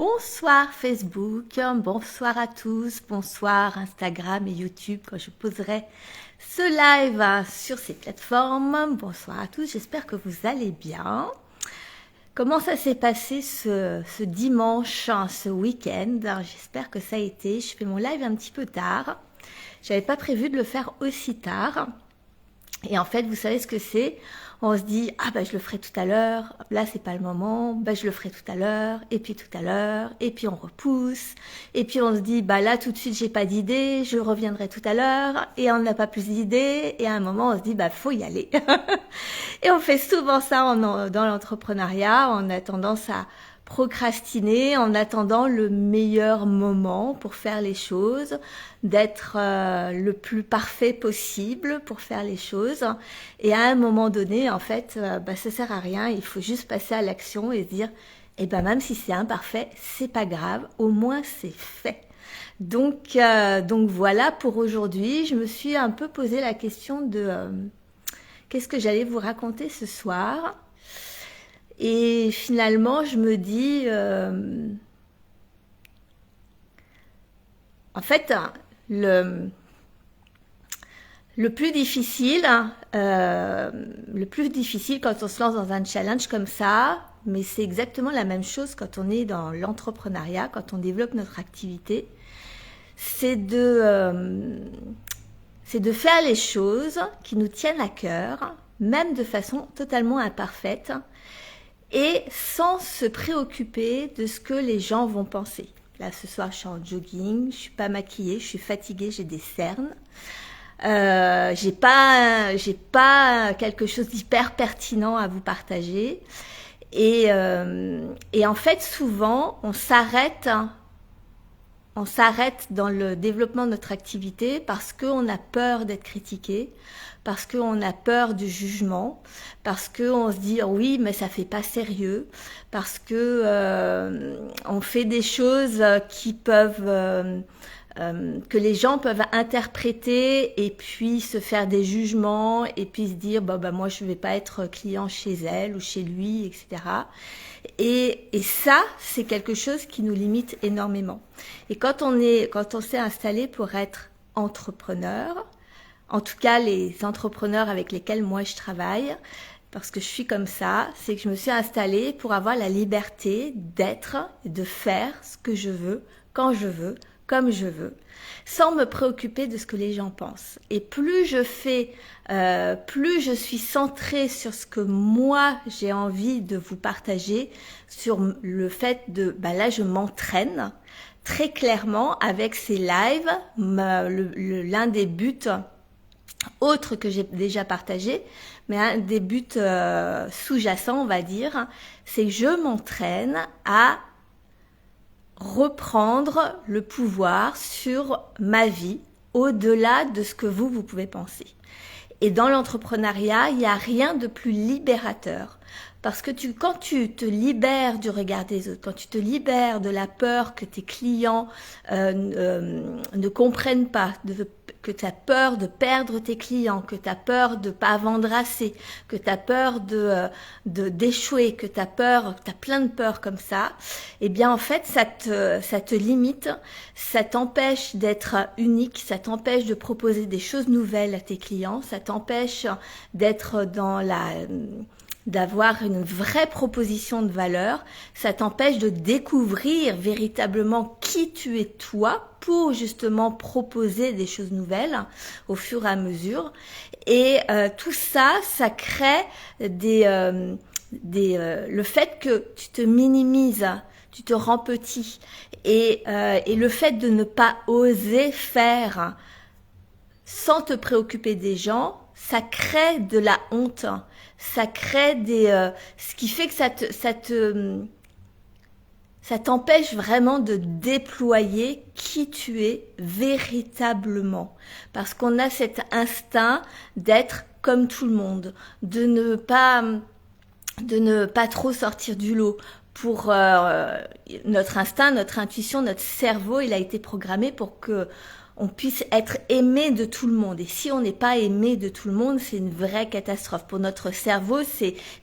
Bonsoir Facebook, bonsoir à tous, bonsoir Instagram et YouTube quand je poserai ce live sur ces plateformes. Bonsoir à tous, j'espère que vous allez bien. Comment ça s'est passé ce dimanche, ce week-end? J'espère que ça a été. Je fais mon live un petit peu tard. J'avais pas prévu de le faire aussi tard. Et en fait, vous savez ce que c'est? On se dit, ah ben je le ferai tout à l'heure, là c'est pas le moment, ben je le ferai tout à l'heure, et puis tout à l'heure, et puis on repousse, et puis on se dit, bah là tout de suite j'ai pas d'idée, je reviendrai tout à l'heure, et on n'a pas plus d'idées, et à un moment on se dit, bah faut y aller. Et on fait souvent ça dans l'entrepreneuriat, on a tendance à procrastiner en attendant le meilleur moment pour faire les choses, d'être le plus parfait possible pour faire les choses. Et à un moment donné, en fait, ça sert à rien. Il faut juste passer à l'action et se dire, eh ben même si c'est imparfait, c'est pas grave. Au moins c'est fait. Donc voilà pour aujourd'hui. Je me suis un peu posé la question de qu'est-ce que j'allais vous raconter ce soir. Et finalement, je me dis, en fait, le plus difficile quand on se lance dans un challenge comme ça, mais c'est exactement la même chose quand on est dans l'entrepreneuriat, quand on développe notre activité, c'est de faire les choses qui nous tiennent à cœur, même de façon totalement imparfaite, et sans se préoccuper de ce que les gens vont penser. Là, ce soir, je suis en jogging, je suis pas maquillée, je suis fatiguée, j'ai des cernes. J'ai pas quelque chose d'hyper pertinent à vous partager. Et en fait, souvent, on s'arrête dans le développement de notre activité parce qu'on a peur d'être critiqué, parce qu'on a peur du jugement, parce qu'on se dit oui mais ça fait pas sérieux, parce que on fait des choses qui peuvent que les gens peuvent interpréter et puis se faire des jugements et puis se dire bah moi je vais pas être client chez elle ou chez lui, etc. Et ça, c'est quelque chose qui nous limite énormément. Et quand on s'est installé pour être entrepreneur, en tout cas les entrepreneurs avec lesquels moi je travaille, parce que je suis comme ça, c'est que je me suis installée pour avoir la liberté d'être, de faire ce que je veux, quand je veux, comme je veux, sans me préoccuper de ce que les gens pensent. Et plus je suis centrée sur ce que moi j'ai envie de vous partager, sur le fait de, là je m'entraîne très clairement avec ces lives. L'un des buts autres que j'ai déjà partagé, mais un des buts sous-jacents, on va dire, c'est que je m'entraîne à reprendre le pouvoir sur ma vie au-delà de ce que vous pouvez penser. Et dans l'entrepreneuriat, il n'y a rien de plus libérateur. Parce que quand tu te libères du regard des autres, quand tu te libères de la peur que tes clients ne comprennent pas, que tu as peur de perdre tes clients, que tu as peur de pas vendre assez, que tu as peur d'échouer, que tu as plein de peurs comme ça, eh bien en fait ça te limite, ça t'empêche d'être unique, ça t'empêche de proposer des choses nouvelles à tes clients, ça t'empêche d'être d'avoir une vraie proposition de valeur, ça t'empêche de découvrir véritablement qui tu es toi pour justement proposer des choses nouvelles au fur et à mesure. Et tout ça, ça crée le fait que tu te minimises, tu te rends petit. Et le fait de ne pas oser faire sans te préoccuper des gens, ça crée de la honte. Ça crée ce qui fait que ça t'empêche vraiment de déployer qui tu es véritablement. Parce qu'on a cet instinct d'être comme tout le monde, de ne pas trop sortir du lot. Pour notre instinct, notre intuition, notre cerveau, il a été programmé pour que on puisse être aimé de tout le monde. Et si on n'est pas aimé de tout le monde, c'est une vraie catastrophe. Pour notre cerveau,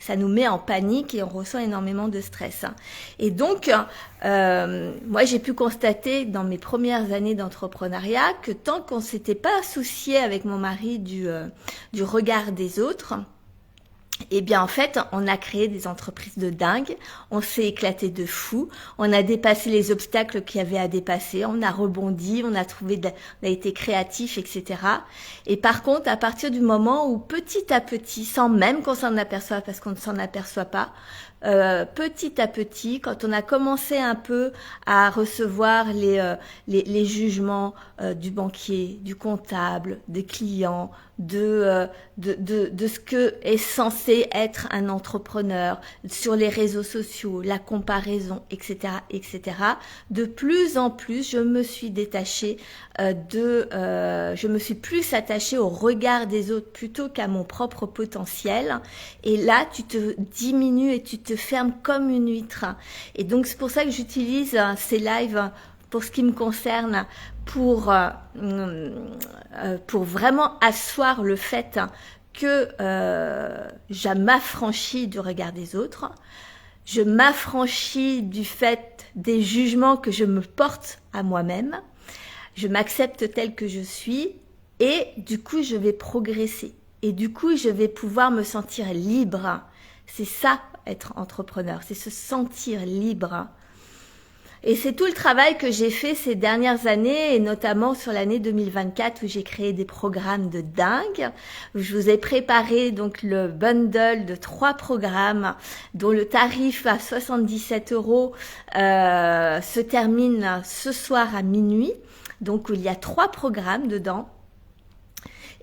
ça nous met en panique et on ressent énormément de stress. Et donc, moi, j'ai pu constater dans mes premières années d'entrepreneuriat que tant qu'on s'était pas soucié avec mon mari du regard des autres, eh bien, en fait, on a créé des entreprises de dingue, on s'est éclaté de fou, on a dépassé les obstacles qu'il y avait à dépasser, on a rebondi, on a été créatif, etc. Et par contre, à partir du moment où petit à petit, sans même qu'on s'en aperçoive parce qu'on ne s'en aperçoit pas, petit à petit, quand on a commencé un peu à recevoir les jugements du banquier, du comptable, des clients, de ce que est censé être un entrepreneur sur les réseaux sociaux, la comparaison, etc., etc. De plus en plus, je me suis détachée je me suis plus attachée au regard des autres plutôt qu'à mon propre potentiel. Et là, tu te diminues et tu te fermes comme une huître. Et donc, c'est pour ça que j'utilise ces lives pour ce qui me concerne, pour vraiment asseoir le fait que je m'affranchis du regard des autres, je m'affranchis du fait des jugements que je me porte à moi-même, je m'accepte telle que je suis et du coup je vais progresser et du coup je vais pouvoir me sentir libre. C'est ça être entrepreneur, c'est se sentir libre. Et c'est tout le travail que j'ai fait ces dernières années, et notamment sur l'année 2024 où j'ai créé des programmes de dingue. Je vous ai préparé donc le bundle de 3 programmes dont le tarif à 77 € se termine ce soir à minuit. Donc il y a 3 programmes dedans.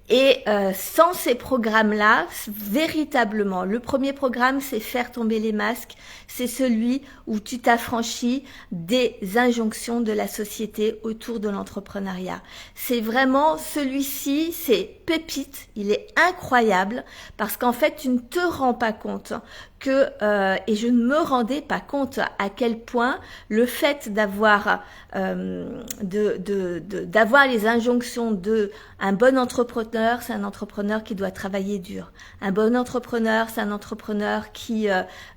Et sans ces programmes-là, véritablement, le premier programme, c'est faire tomber les masques. C'est celui où tu t'affranchis des injonctions de la société autour de l'entrepreneuriat. C'est vraiment celui-ci, c'est pépite, il est incroyable parce qu'en fait, tu ne te rends pas compte que, et je ne me rendais pas compte à quel point le fait d'avoir d'avoir les injonctions de un bon entrepreneur, c'est un entrepreneur qui doit travailler dur. Un bon entrepreneur, c'est un entrepreneur qui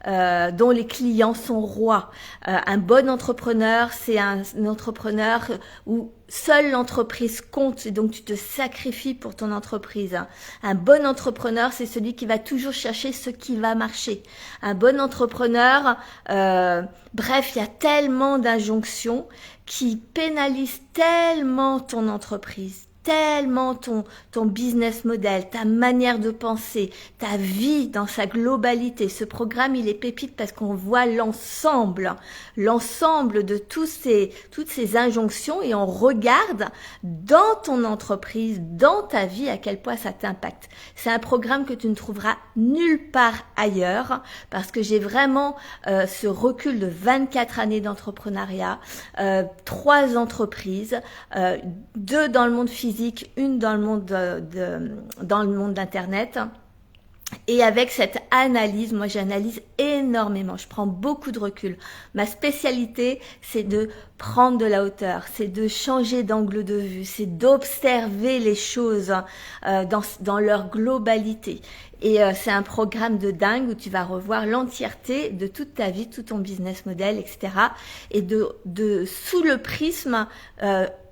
dont les clients sont rois. Un bon entrepreneur, c'est un entrepreneur où seule l'entreprise compte et donc tu te sacrifies pour ton entreprise. Un bon entrepreneur, c'est celui qui va toujours chercher ce qui va marcher. Un bon entrepreneur, bref, il y a tellement d'injonctions qui pénalisent tellement ton entreprise, tellement ton business model, ta manière de penser, ta vie dans sa globalité. Ce programme, il est pépite parce qu'on voit l'ensemble de toutes ces injonctions et on regarde dans ton entreprise, dans ta vie, à quel point ça t'impacte. C'est un programme que tu ne trouveras nulle part ailleurs parce que j'ai vraiment ce recul de 24 années d'entrepreneuriat, 3 entreprises, 2 dans le monde physique, une dans le monde d'Internet. Et avec cette analyse, moi j'analyse énormément, je prends beaucoup de recul. Ma spécialité, c'est de prendre de la hauteur, c'est de changer d'angle de vue, c'est d'observer les choses dans leur globalité. Et c'est un programme de dingue où tu vas revoir l'entièreté de toute ta vie, tout ton business model, etc. Et sous le prisme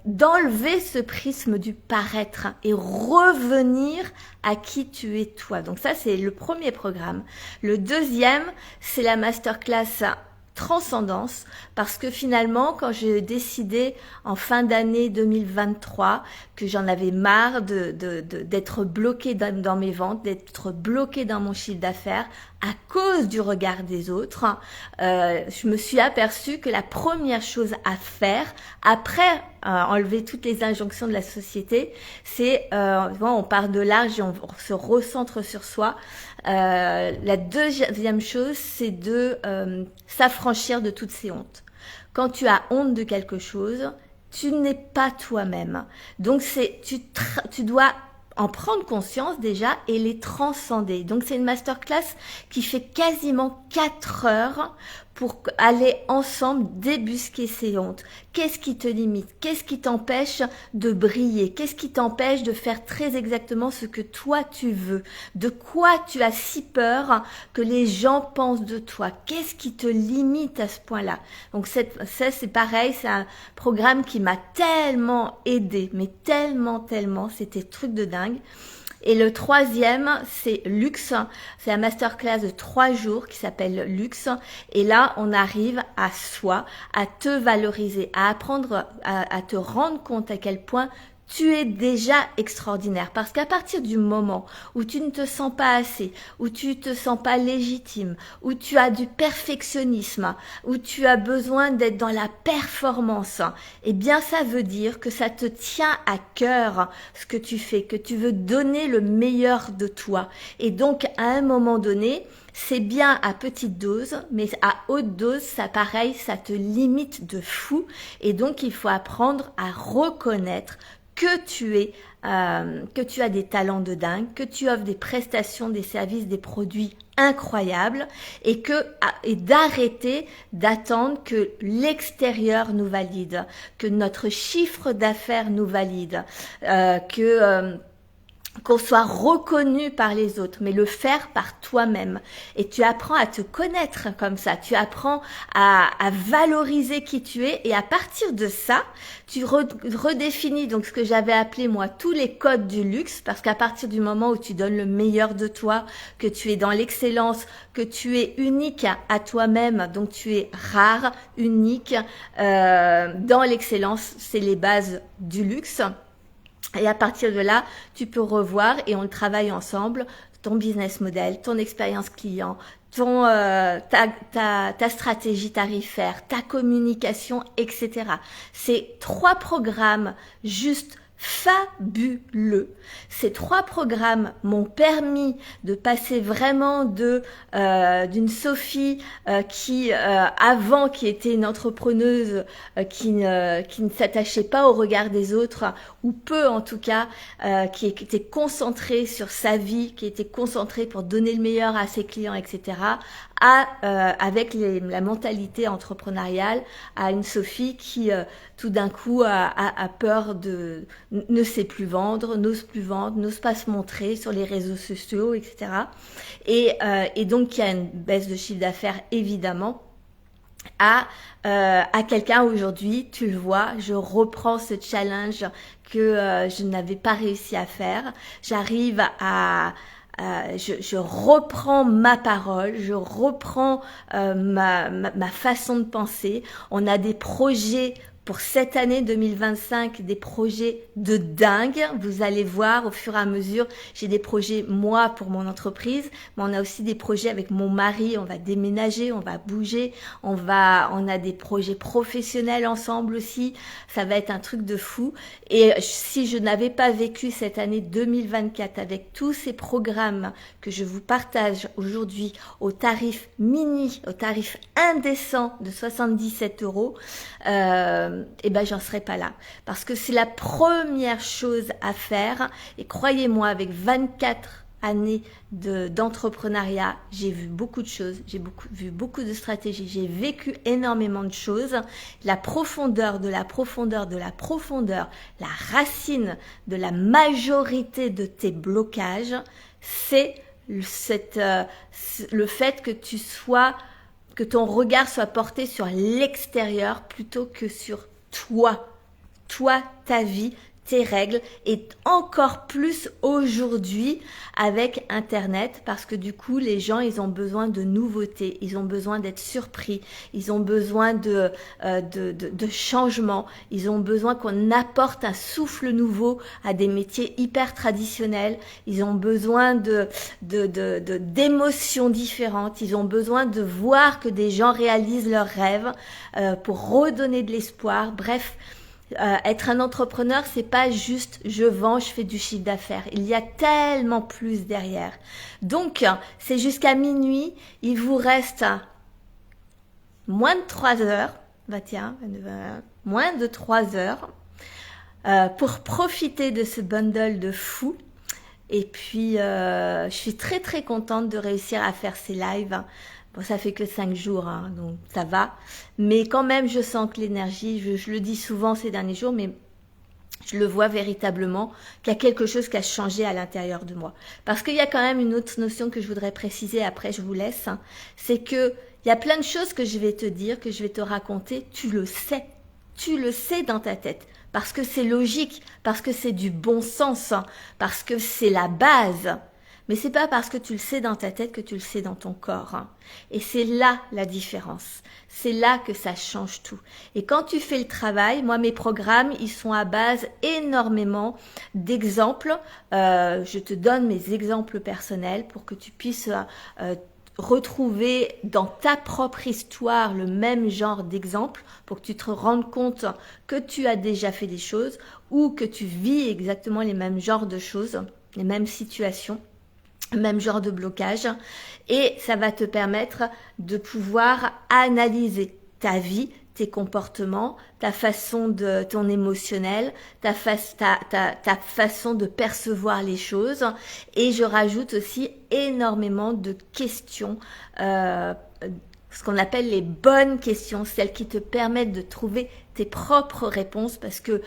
d'enlever ce prisme du paraître et revenir à qui tu es toi. Donc ça, c'est le premier programme. Le deuxième, c'est la masterclass Transcendance, parce que finalement, quand j'ai décidé en fin d'année 2023 que j'en avais marre d'être bloquée dans mes ventes, d'être bloquée dans mon chiffre d'affaires à cause du regard des autres, je me suis aperçue que la première chose à faire, après enlever toutes les injonctions de la société, c'est, on part de large et on se recentre sur soi. La deuxième chose, c'est de s'affranchir de toutes ces hontes. Quand tu as honte de quelque chose, tu n'es pas toi-même. Donc tu dois en prendre conscience déjà et les transcender. Donc c'est une masterclass qui fait quasiment 4 heures pour aller ensemble débusquer ces hontes. Qu'est-ce qui te limite? Qu'est-ce qui t'empêche de briller? Qu'est-ce qui t'empêche de faire très exactement ce que toi tu veux? De quoi tu as si peur que les gens pensent de toi? Qu'est-ce qui te limite à ce point-là? Donc ça c'est pareil, c'est un programme qui m'a tellement aidé, mais tellement, c'était truc de dingue. Et le troisième, c'est Luxe. C'est un masterclass de 3 jours qui s'appelle Luxe. Et là, on arrive à soi, à te valoriser, à apprendre à te rendre compte à quel point tu es déjà extraordinaire. Parce qu'à partir du moment où tu ne te sens pas assez, où tu te sens pas légitime, où tu as du perfectionnisme, où tu as besoin d'être dans la performance, eh bien ça veut dire que ça te tient à cœur ce que tu fais, que tu veux donner le meilleur de toi. Et donc à un moment donné, c'est bien à petite dose, mais à haute dose, ça pareil, ça te limite de fou. Et donc il faut apprendre à reconnaître que tu as des talents de dingue, que tu offres des prestations, des services, des produits incroyables et d'arrêter d'attendre que l'extérieur nous valide, que notre chiffre d'affaires nous valide, qu'on soit reconnu par les autres, mais le faire par toi-même. Et tu apprends à te connaître comme ça, tu apprends à valoriser qui tu es et à partir de ça, tu redéfinis donc ce que j'avais appelé moi tous les codes du luxe parce qu'à partir du moment où tu donnes le meilleur de toi, que tu es dans l'excellence, que tu es unique à toi-même, donc tu es rare, unique, dans l'excellence, c'est les bases du luxe. Et à partir de là, tu peux revoir et on travaille ensemble ton business model, ton expérience client, ta stratégie tarifaire, ta communication, etc. C'est 3 programmes juste fabuleux. Ces 3 programmes m'ont permis de passer vraiment d'une Sophie qui était une entrepreneuse qui ne s'attachait pas au regard des autres ou peu en tout cas, qui était concentrée sur sa vie, qui était concentrée pour donner le meilleur à ses clients, etc. Avec la mentalité entrepreneuriale, à une Sophie qui tout d'un coup a peur ne sait plus vendre, n'ose pas se montrer sur les réseaux sociaux, etc. Et donc il y a une baisse de chiffre d'affaires évidemment. À quelqu'un aujourd'hui, tu le vois, je reprends ce challenge que je n'avais pas réussi à faire. J'arrive je reprends ma parole, je reprends ma façon de penser. On a des projets pour cette année 2025, des projets de dingue. Vous allez voir au fur et à mesure, j'ai des projets moi pour mon entreprise, mais on a aussi des projets avec mon mari, on va déménager, on va bouger, on a des projets professionnels ensemble aussi. Ça va être un truc de fou. Et si je n'avais pas vécu cette année 2024 avec tous ces programmes que je vous partage aujourd'hui au tarif au tarif indécent de 77 €, et ben j'en serais pas là parce que c'est la première chose à faire et croyez-moi avec 24 années d'entrepreneuriat, j'ai vu beaucoup de choses, vu beaucoup de stratégies, j'ai vécu énormément de choses. La profondeur, la racine de la majorité de tes blocages, c'est le fait que ton regard soit porté sur l'extérieur plutôt que sur toi, ta vie, tes règles et encore plus aujourd'hui avec Internet parce que du coup les gens ils ont besoin de nouveautés, ils ont besoin d'être surpris, ils ont besoin de changement, ils ont besoin qu'on apporte un souffle nouveau à des métiers hyper traditionnels, ils ont besoin d'émotions différentes, ils ont besoin de voir que des gens réalisent leurs rêves pour redonner de l'espoir, bref. Être un entrepreneur, c'est pas juste je vends, je fais du chiffre d'affaires. Il y a tellement plus derrière. Donc, c'est jusqu'à minuit. Il vous reste moins de 3 heures. Moins de 3 heures pour profiter de ce bundle de fou. Et puis, je suis très très contente de réussir à faire ces lives. Bon, ça fait que 5 jours, hein, donc ça va. Mais quand même, je sens que l'énergie, je le dis souvent ces derniers jours, mais je le vois véritablement qu'il y a quelque chose qui a changé à l'intérieur de moi. Parce qu'il y a quand même une autre notion que je voudrais préciser, après je vous laisse, hein, c'est que il y a plein de choses que je vais te dire, que je vais te raconter, tu le sais dans ta tête. Parce que c'est logique, parce que c'est du bon sens, hein, parce que c'est la base. Mais c'est pas parce que tu le sais dans ta tête que tu le sais dans ton corps. Hein. Et c'est là la différence. C'est là que ça change tout. Et quand tu fais le travail, moi mes programmes, ils sont à base énormément d'exemples. Je te donne mes exemples personnels pour que tu puisses retrouver dans ta propre histoire le même genre d'exemple pour que tu te rendes compte que tu as déjà fait des choses ou que tu vis exactement les mêmes genres de choses, les mêmes situations. Même genre de blocage, et ça va te permettre de pouvoir analyser ta vie, tes comportements, ta façon de ton émotionnel, ta façon de percevoir les choses, et je rajoute aussi énormément de questions, ce qu'on appelle les bonnes questions, celles qui te permettent de trouver tes propres réponses, parce que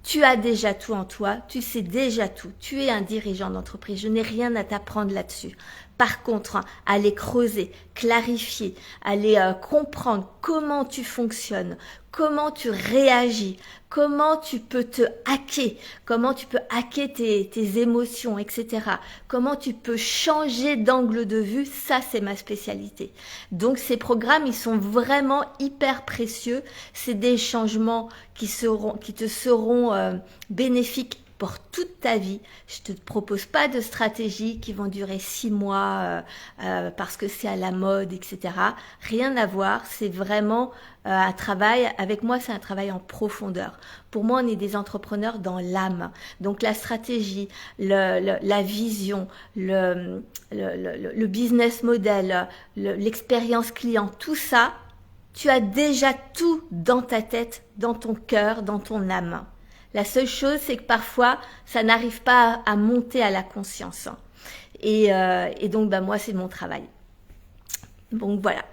tu as déjà tout en toi, tu sais déjà tout, tu es un dirigeant d'entreprise, je n'ai rien à t'apprendre là-dessus. Par contre, aller creuser, clarifier, aller comprendre comment tu fonctionnes, comment tu réagis, comment tu peux te hacker, comment tu peux hacker tes émotions, etc. Comment tu peux changer d'angle de vue, ça c'est ma spécialité. Donc ces programmes, ils sont vraiment hyper précieux. C'est des changements qui te seront bénéfiques pour toute ta vie. Je te propose pas de stratégies qui vont durer 6 mois parce que c'est à la mode, etc. Rien à voir. C'est vraiment un travail. Avec moi, c'est un travail en profondeur. Pour moi, on est des entrepreneurs dans l'âme. Donc la stratégie, la vision, le business model, l'expérience client, tout ça, tu as déjà tout dans ta tête, dans ton cœur, dans ton âme. La seule chose, c'est que parfois, ça n'arrive pas à monter à la conscience. Et donc, moi, c'est mon travail. Donc, voilà.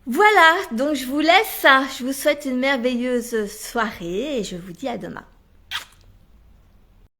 Voilà, donc je vous laisse. Je vous souhaite une merveilleuse soirée et je vous dis à demain.